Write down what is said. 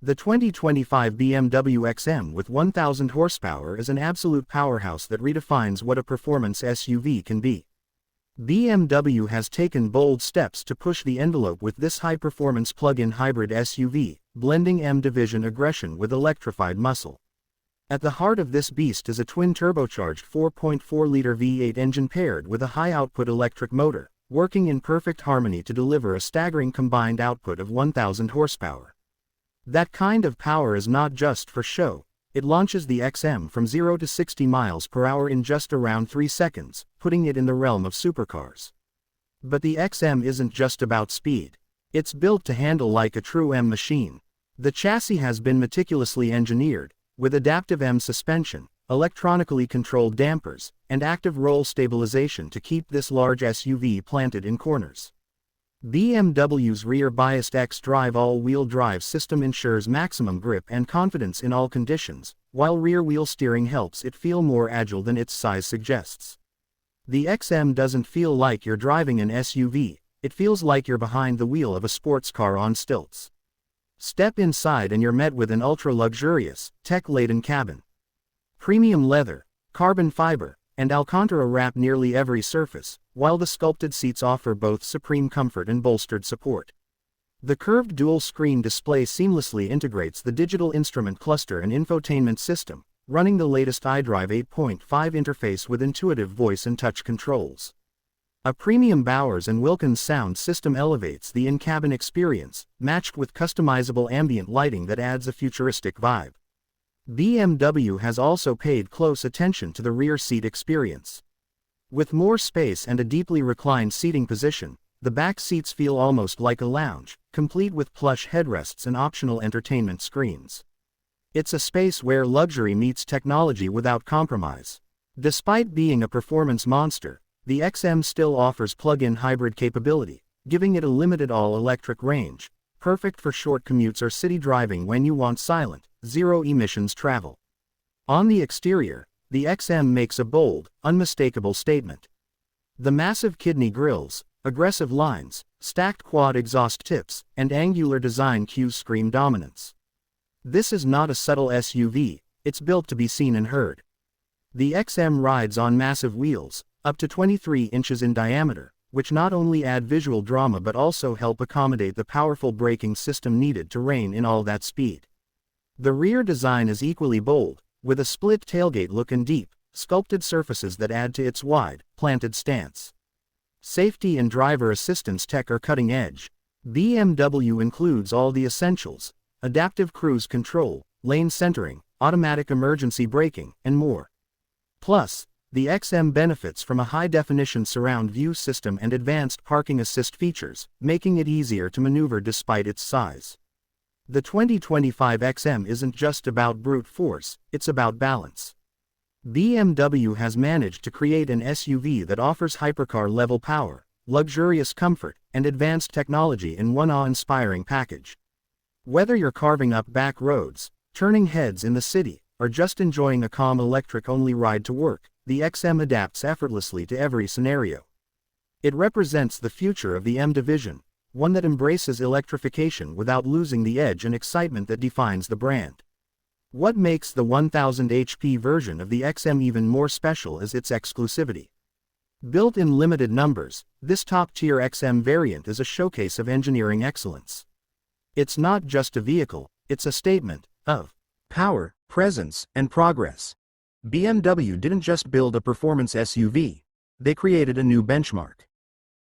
The 2025 BMW XM with 1,000 horsepower is an absolute powerhouse that redefines what a performance SUV can be. BMW has taken bold steps to push the envelope with this high-performance plug-in hybrid SUV, blending M-Division aggression with electrified muscle. At the heart of this beast is a twin-turbocharged 4.4-liter V8 engine paired with a high-output electric motor, working in perfect harmony to deliver a staggering combined output of 1,000 horsepower. That kind of power is not just for show. It launches the XM from 0 to 60 miles per hour in just around 3 seconds, putting it in the realm of supercars. But the XM isn't just about speed. It's built to handle like a true M machine. The chassis has been meticulously engineered, with adaptive M suspension, electronically controlled dampers, and active roll stabilization to keep this large SUV planted in corners. BMW's rear-biased X-Drive all-wheel drive system ensures maximum grip and confidence in all conditions, while rear-wheel steering helps it feel more agile than its size suggests. The XM doesn't feel like you're driving an SUV, it feels like you're behind the wheel of a sports car on stilts. Step inside and you're met with an ultra-luxurious, tech-laden cabin. Premium leather, carbon fiber, and Alcantara wrap nearly every surface, while the sculpted seats offer both supreme comfort and bolstered support. The curved dual-screen display seamlessly integrates the digital instrument cluster and infotainment system, running the latest iDrive 8.5 interface with intuitive voice and touch controls. A premium Bowers & Wilkins sound system elevates the in-cabin experience, matched with customizable ambient lighting that adds a futuristic vibe. BMW has also paid close attention to the rear seat experience. With more space and a deeply reclined seating position, the back seats feel almost like a lounge, complete with plush headrests and optional entertainment screens. It's a space where luxury meets technology without compromise. Despite being a performance monster, the XM still offers plug-in hybrid capability, giving it a limited all-electric range, perfect for short commutes or city driving when you want silent, zero-emissions travel. On the exterior, the XM makes a bold, unmistakable statement. The massive kidney grilles, aggressive lines, stacked quad exhaust tips, and angular design cues scream dominance. This is not a subtle SUV, it's built to be seen and heard. The XM rides on massive wheels, up to 23 inches in diameter, which not only add visual drama but also help accommodate the powerful braking system needed to rein in all that speed. The rear design is equally bold, with a split tailgate look and deep, sculpted surfaces that add to its wide, planted stance. Safety and driver assistance tech are cutting edge. BMW includes all the essentials: adaptive cruise control, lane centering, automatic emergency braking, and more. Plus, the XM benefits from a high-definition surround view system and advanced parking assist features, making it easier to maneuver despite its size. The 2025 XM isn't just about brute force, it's about balance. BMW has managed to create an SUV that offers hypercar-level power, luxurious comfort, and advanced technology in one awe-inspiring package. Whether you're carving up back roads, turning heads in the city, or just enjoying a calm electric-only ride to work, the XM adapts effortlessly to every scenario. It represents the future of the M-Division, one that embraces electrification without losing the edge and excitement that defines the brand. What makes the 1000 HP version of the XM even more special is its exclusivity. Built in limited numbers, this top-tier XM variant is a showcase of engineering excellence. It's not just a vehicle, it's a statement of power, presence, and progress. BMW didn't just build a performance SUV, they created a new benchmark.